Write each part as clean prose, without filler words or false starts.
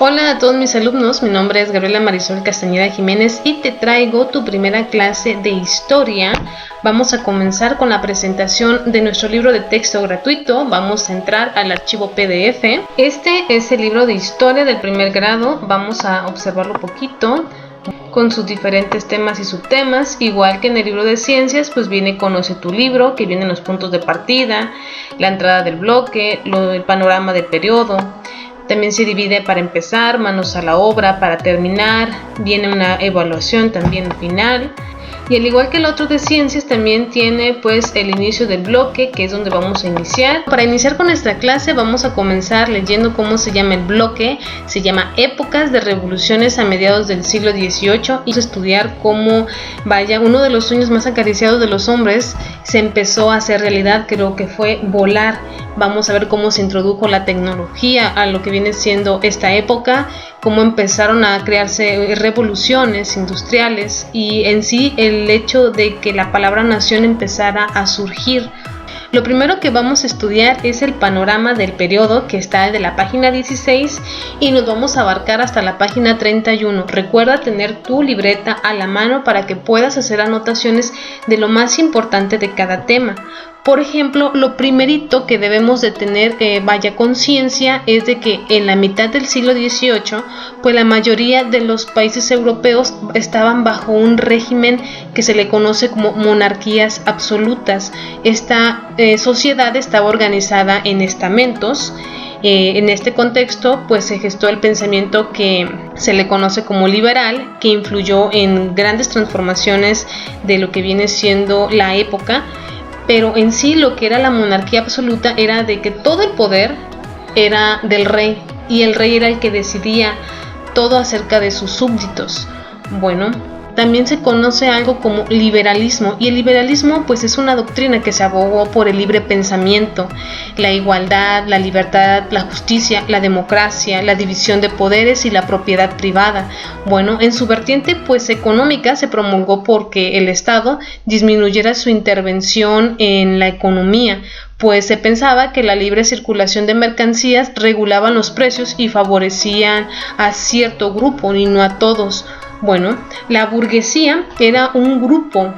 Hola a todos mis alumnos, mi nombre es Gabriela Marisol Castañeda Jiménez y te traigo tu primera clase de historia. Vamos a comenzar con la presentación de nuestro libro de texto gratuito. Vamos a entrar al archivo PDF. Este es el libro de historia del primer grado. Vamos a observarlo poquito con sus diferentes temas y subtemas. Igual que en el libro de ciencias, pues viene Conoce tu libro, que vienen los puntos de partida, la entrada del bloque, el panorama del periodo. También se divide para empezar, manos a la obra, para terminar, viene una evaluación también final. Y al igual que el otro de ciencias, también tiene pues el inicio del bloque, que es donde vamos a iniciar. Para iniciar con nuestra clase vamos a comenzar leyendo cómo se llama el bloque. Se llama Épocas de Revoluciones a mediados del siglo XVIII. Y estudiar cómo, uno de los sueños más acariciados de los hombres se empezó a hacer realidad, creo que fue volar. Vamos a ver cómo se introdujo la tecnología a lo que viene siendo esta época, cómo empezaron a crearse revoluciones industriales y en sí el hecho de que la palabra nación empezara a surgir. Lo primero que vamos a estudiar es el panorama del periodo, que está de la página 16 y nos vamos a abarcar hasta la página 31. Recuerda tener tu libreta a la mano para que puedas hacer anotaciones de lo más importante de cada tema. Por ejemplo, lo primerito que debemos de tener conciencia es de que en la mitad del siglo XVIII, pues la mayoría de los países europeos estaban bajo un régimen que se le conoce como monarquías absolutas. Esta sociedad estaba organizada en estamentos. En este contexto, pues se gestó el pensamiento que se le conoce como liberal, que influyó en grandes transformaciones de lo que viene siendo la época. Pero en sí lo que era la monarquía absoluta era de que todo el poder era del rey y el rey era el que decidía todo acerca de sus súbditos. Bueno, también se conoce algo como liberalismo, y el liberalismo pues es una doctrina que se abogó por el libre pensamiento, la igualdad, la libertad, la justicia, la democracia, la división de poderes y la propiedad privada. Bueno, en su vertiente pues económica se promulgó porque el Estado disminuyera su intervención en la economía, pues se pensaba que la libre circulación de mercancías regulaban los precios y favorecían a cierto grupo y no a todos. Bueno, la burguesía era un grupo,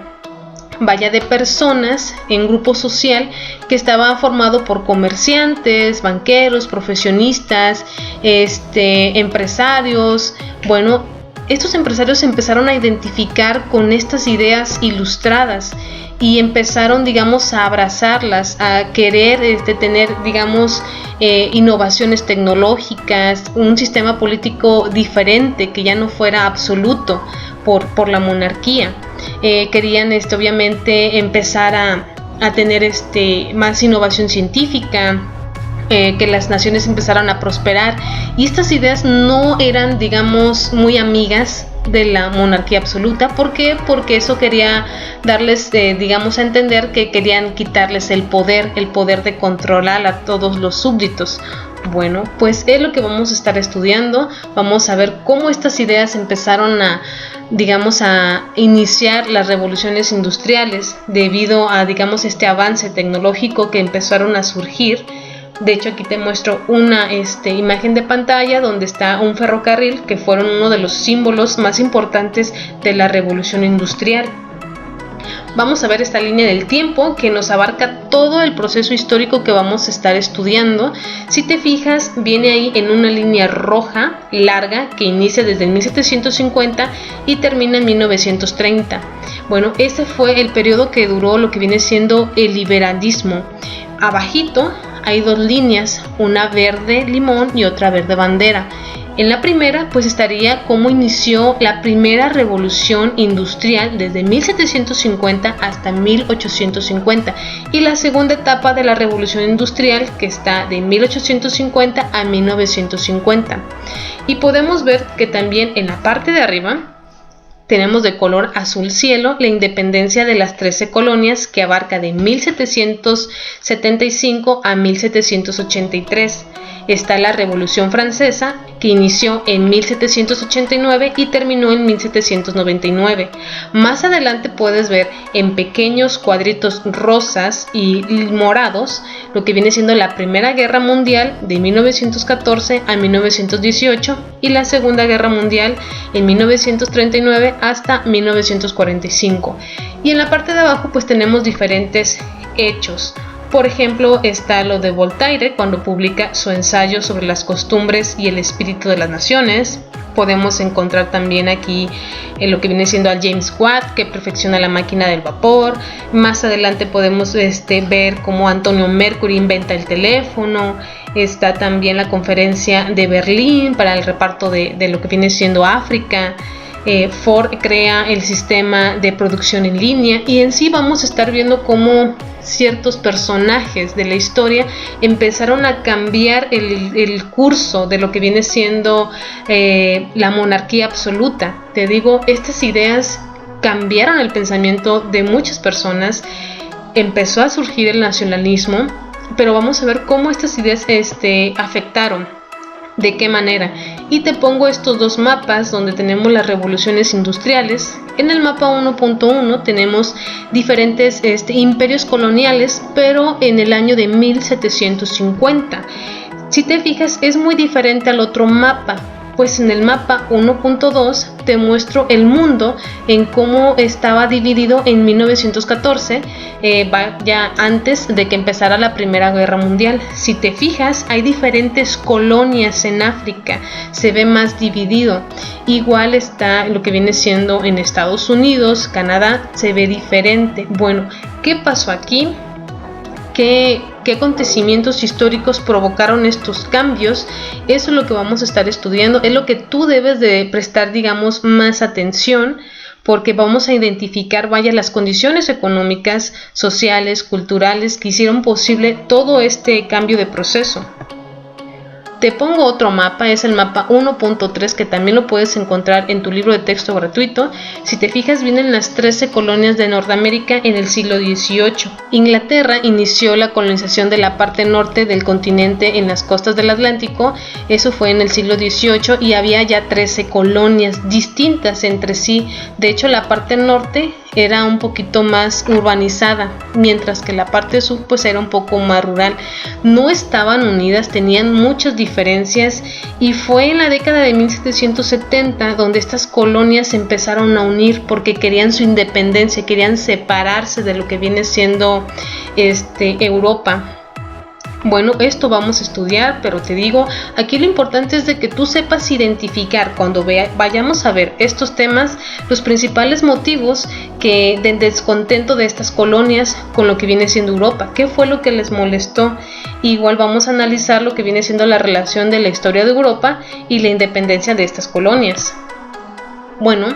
de personas en grupo social que estaba formado por comerciantes, banqueros, profesionistas, empresarios. Bueno, estos empresarios se empezaron a identificar con estas ideas ilustradas y empezaron, a abrazarlas, a querer tener, innovaciones tecnológicas, un sistema político diferente que ya no fuera absoluto por la monarquía. Querían, obviamente, empezar a tener más innovación científica, que las naciones empezaran a prosperar, y estas ideas no eran, muy amigas de la monarquía absoluta. ¿Por qué? Porque eso quería darles, a entender que querían quitarles el poder de controlar a todos los súbditos. Bueno, pues es lo que vamos a estar estudiando. Vamos a ver cómo estas ideas empezaron a iniciar las revoluciones industriales debido a, este avance tecnológico que empezaron a surgir. De hecho, aquí te muestro una imagen de pantalla donde está un ferrocarril, que fueron uno de los símbolos más importantes de la revolución industrial. Vamos a ver esta línea del tiempo que nos abarca todo el proceso histórico que vamos a estar estudiando. Si te fijas, viene ahí en una línea roja larga que inicia desde el 1750 y termina en 1930. Bueno, ese fue el periodo que duró lo que viene siendo el liberalismo. Abajito hay dos líneas, una verde limón y otra verde bandera. En la primera pues estaría cómo inició la primera revolución industrial desde 1750 hasta 1850, y la segunda etapa de la revolución industrial, que está de 1850 a 1950. Y podemos ver que también en la parte de arriba tenemos de color azul cielo la independencia de las 13 colonias, que abarca de 1775 a 1783. está la Revolución Francesa, que inició en 1789 y terminó en 1799. Más adelante puedes ver en pequeños cuadritos rosas y morados lo que viene siendo la Primera Guerra Mundial de 1914 a 1918 y la Segunda Guerra Mundial en 1939 hasta 1945. Y en la parte de abajo pues tenemos diferentes hechos. Por ejemplo, está lo de Voltaire cuando publica su ensayo sobre las costumbres y el espíritu de las naciones. Podemos encontrar también aquí lo que viene siendo al James Watt, que perfecciona la máquina del vapor. Más adelante podemos ver cómo Antonio Mercury inventa el teléfono. Está también la conferencia de Berlín para el reparto de lo que viene siendo África. Ford crea el sistema de producción en línea, y en sí vamos a estar viendo cómo ciertos personajes de la historia empezaron a cambiar el curso de lo que viene siendo la monarquía absoluta. Te digo, estas ideas cambiaron el pensamiento de muchas personas, empezó a surgir el nacionalismo, pero vamos a ver cómo estas ideas afectaron. ¿De qué manera? Y te pongo estos dos mapas donde tenemos las revoluciones industriales. En el mapa 1.1 tenemos diferentes imperios coloniales, pero en el año de 1750. Si te fijas, es muy diferente al otro mapa, pues en el mapa 1.2 te muestro el mundo en cómo estaba dividido en 1914, ya antes de que empezara la Primera Guerra Mundial. Si te fijas, hay diferentes colonias en África, se ve más dividido. Igual está lo que viene siendo en Estados Unidos, Canadá, se ve diferente. Bueno, ¿qué pasó aquí? ¿Qué acontecimientos históricos provocaron estos cambios? Eso es lo que vamos a estar estudiando, es lo que tú debes de prestar, digamos, más atención, porque vamos a identificar, las condiciones económicas, sociales, culturales que hicieron posible todo este cambio de proceso. Te pongo otro mapa, es el mapa 1.3, que también lo puedes encontrar en tu libro de texto gratuito. Si te fijas, vienen las 13 colonias de Norteamérica en el siglo XVIII. Inglaterra inició la colonización de la parte norte del continente en las costas del Atlántico, eso fue en el siglo XVIII, y había ya 13 colonias distintas entre sí. De hecho, la parte norte era un poquito más urbanizada, mientras que la parte sur pues era un poco más rural. No estaban unidas, tenían muchas diferencias, y fue en la década de 1770 donde estas colonias se empezaron a unir porque querían su independencia, querían separarse de lo que viene siendo Europa. Bueno, esto vamos a estudiar, pero te digo, aquí lo importante es de que tú sepas identificar cuando vayamos a ver estos temas, los principales motivos del descontento de estas colonias con lo que viene siendo Europa. ¿Qué fue lo que les molestó? Igual vamos a analizar lo que viene siendo la relación de la historia de Europa y la independencia de estas colonias. Bueno,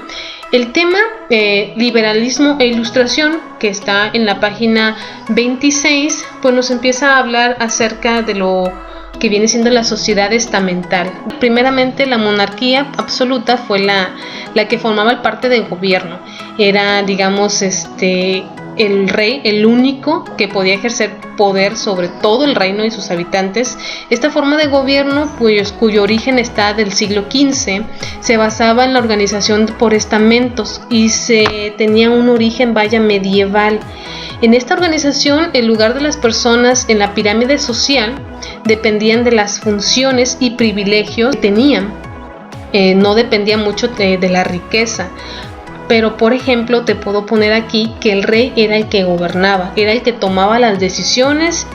el tema liberalismo e ilustración, que está en la página 26, pues nos empieza a hablar acerca de lo que viene siendo la sociedad estamental. Primeramente, la monarquía absoluta fue la que formaba parte del gobierno. Era, digamos, el rey, el único que podía ejercer poder sobre todo el reino y sus habitantes. Esta forma de gobierno, cuyo origen está del siglo XV, se basaba en la organización por estamentos y se tenía un origen medieval. En esta organización, el lugar de las personas en la pirámide social dependían de las funciones y privilegios que tenían. No dependía mucho de la riqueza. Pero, por ejemplo, te puedo poner aquí que el rey era el que gobernaba, era el que tomaba las decisiones,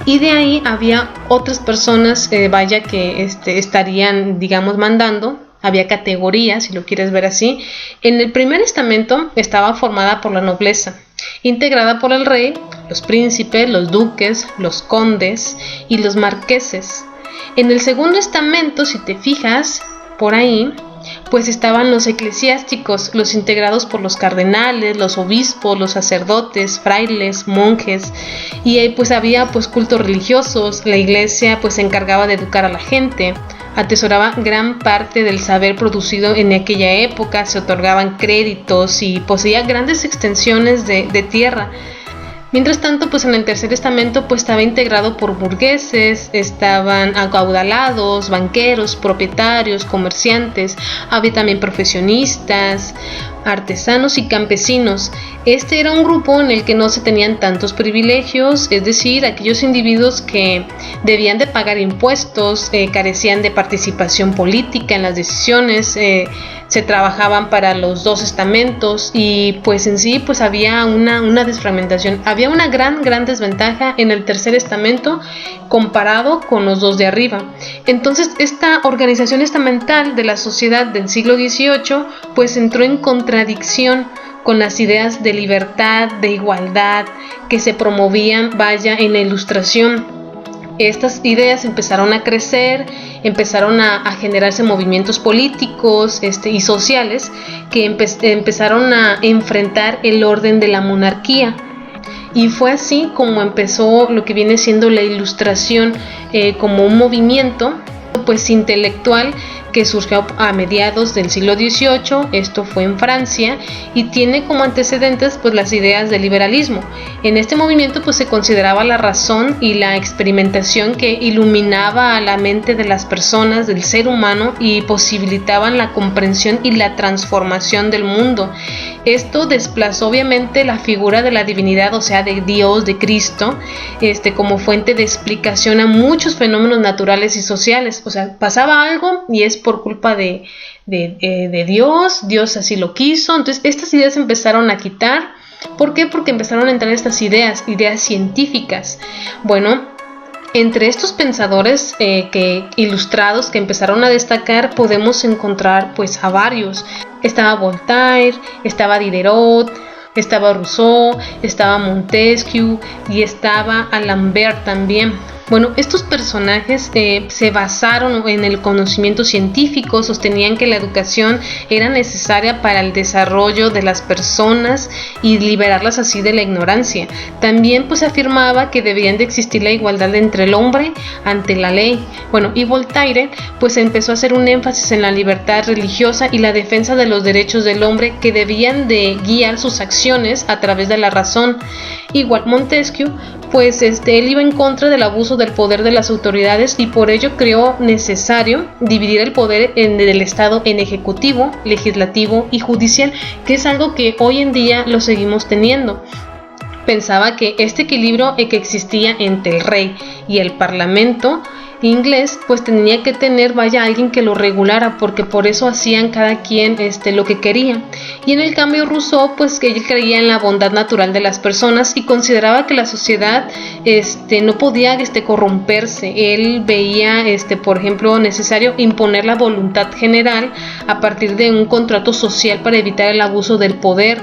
y de ahí había otras personas, que estarían, digamos, mandando. Había categorías, si lo quieres ver así. En el primer estamento estaba formada por la nobleza, integrada por el rey, los príncipes, los duques, los condes y los marqueses. En el segundo estamento, si te fijas por ahí, pues estaban los eclesiásticos, los integrados por los cardenales, los obispos, los sacerdotes, frailes, monjes, y ahí pues había cultos religiosos. La iglesia pues se encargaba de educar a la gente, atesoraba gran parte del saber producido en aquella época, se otorgaban créditos y poseía grandes extensiones de tierra. Mientras tanto, pues en el Tercer Estamento pues estaba integrado por burgueses, estaban acaudalados, banqueros, propietarios, comerciantes, había también profesionistas, artesanos y campesinos. Este era un grupo en el que no se tenían tantos privilegios, es decir, aquellos individuos que debían de pagar impuestos, carecían de participación política en las decisiones, se trabajaban para los dos estamentos y pues en sí pues había una desfragmentación, había una gran desventaja en el Tercer Estamento comparado con los dos de arriba. Entonces esta organización estamental de la sociedad del siglo XVIII pues entró en contradicción con las ideas de libertad, de igualdad que se promovían, en la Ilustración. Estas ideas empezaron a crecer, empezaron a generarse movimientos políticos y sociales que empezaron a enfrentar el orden de la monarquía. Y fue así como empezó lo que viene siendo la Ilustración, como un movimiento pues intelectual que surgió a mediados del siglo XVIII, esto fue en Francia, y tiene como antecedentes pues las ideas del liberalismo. En este movimiento pues se consideraba la razón y la experimentación que iluminaba a la mente de las personas, del ser humano, y posibilitaban la comprensión y la transformación del mundo. Esto desplazó obviamente la figura de la divinidad, o sea, de Dios, de Cristo, como fuente de explicación a muchos fenómenos naturales y sociales. O sea, pasaba algo y es por culpa de Dios así lo quiso. Entonces estas ideas empezaron a quitar. ¿Por qué? Porque empezaron a entrar estas ideas científicas. Bueno, entre estos pensadores ilustrados que empezaron a destacar podemos encontrar pues a varios. Estaba Voltaire, estaba Diderot, estaba Rousseau, estaba Montesquieu y estaba D'Alembert también. Bueno, estos personajes se basaron en el conocimiento científico, sostenían que la educación era necesaria para el desarrollo de las personas y liberarlas así de la ignorancia. También pues afirmaba que debían de existir la igualdad entre el hombre ante la ley. Bueno, y Voltaire pues empezó a hacer un énfasis en la libertad religiosa y la defensa de los derechos del hombre que debían de guiar sus acciones a través de la razón. Igual Montesquieu pues él iba en contra del abuso del poder de las autoridades y por ello creó necesario dividir el poder del Estado en ejecutivo, legislativo y judicial, que es algo que hoy en día lo seguimos teniendo. Pensaba que este equilibrio que existía entre el rey y el parlamento inglés pues tenía que tener alguien que lo regulara, porque por eso hacían cada quien lo que quería. Y en el cambio Rousseau pues que él creía en la bondad natural de las personas y consideraba que la sociedad no podía corromperse. Él veía por ejemplo necesario imponer la voluntad general a partir de un contrato social para evitar el abuso del poder.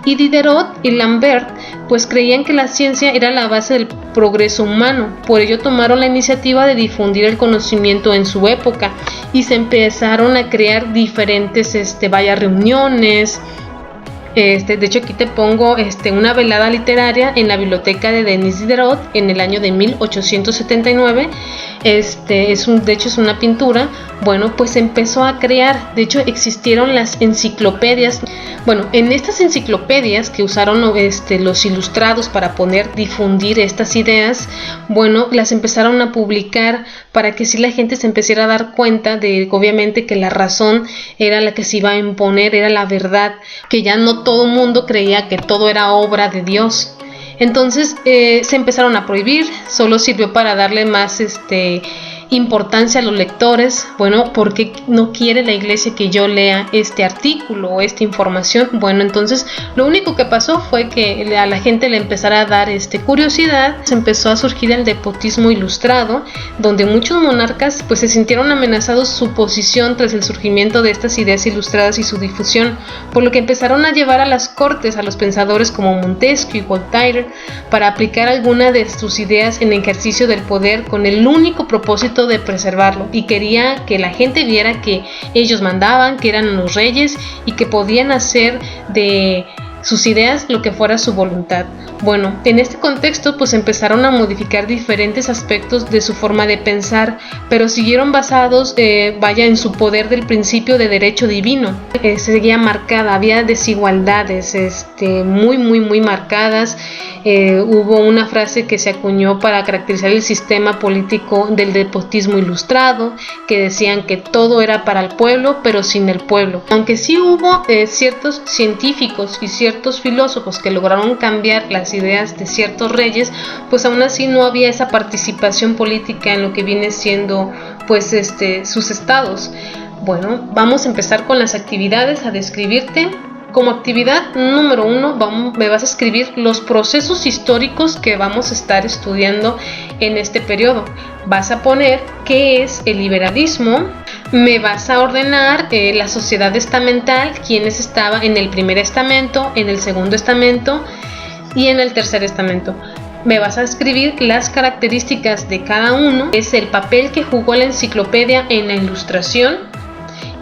Y Diderot y D'Alembert pues creían que la ciencia era la base del progreso humano, por ello tomaron la iniciativa de difundir el conocimiento en su época y se empezaron a crear diferentes reuniones. De hecho aquí te pongo una velada literaria en la biblioteca de Denis Diderot en el año de 1879. De hecho es una pintura. Bueno, pues empezó a crear, de hecho existieron las enciclopedias. Bueno, en estas enciclopedias que usaron los ilustrados para difundir estas ideas, bueno, las empezaron a publicar para que sí la gente se empezara a dar cuenta de obviamente que la razón era la que se iba a imponer, era la verdad, que ya no todo el mundo creía que todo era obra de Dios. Entonces se empezaron a prohibir, solo sirvió para darle más importancia a los lectores. Bueno, ¿por qué no quiere la iglesia que yo lea este artículo o esta información? Bueno, entonces lo único que pasó fue que a la gente le empezara a dar curiosidad. Se empezó a surgir el despotismo ilustrado, donde muchos monarcas pues se sintieron amenazados su posición tras el surgimiento de estas ideas ilustradas y su difusión, por lo que empezaron a llevar a las cortes a los pensadores como Montesquieu y Voltaire para aplicar alguna de sus ideas en ejercicio del poder con el único propósito de preservarlo, y quería que la gente viera que ellos mandaban, que eran los reyes y que podían hacer de sus ideas, lo que fuera su voluntad. Bueno, en este contexto pues empezaron a modificar diferentes aspectos de su forma de pensar, pero siguieron basados en su poder del principio de derecho divino. Seguía marcada, había desigualdades muy marcadas. Hubo una frase que se acuñó para caracterizar el sistema político del despotismo ilustrado, que decían que todo era para el pueblo, pero sin el pueblo. Aunque sí hubo ciertos científicos y ciertos filósofos que lograron cambiar las ideas de ciertos reyes, pues aún así no había esa participación política en lo que viene siendo pues sus estados. Bueno, vamos a empezar con las actividades, a describirte. Como actividad número 1, me vas a escribir los procesos históricos que vamos a estar estudiando en este periodo. Vas a poner qué es el liberalismo, me vas a ordenar la sociedad estamental, quiénes estaban en el primer estamento, en el segundo estamento y en el tercer estamento. Me vas a escribir las características de cada uno, es el papel que jugó la enciclopedia en la ilustración.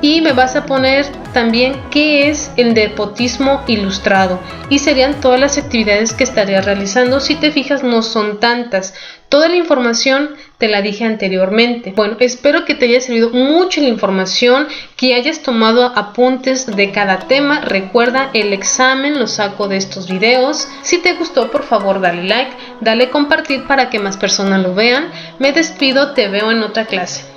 Y me vas a poner también qué es el despotismo ilustrado. Y serían todas las actividades que estaría realizando. Si te fijas, no son tantas. Toda la información te la dije anteriormente. Bueno, espero que te haya servido mucho la información, que hayas tomado apuntes de cada tema. Recuerda, el examen lo saco de estos videos. Si te gustó, por favor, dale like, dale compartir para que más personas lo vean. Me despido, te veo en otra clase.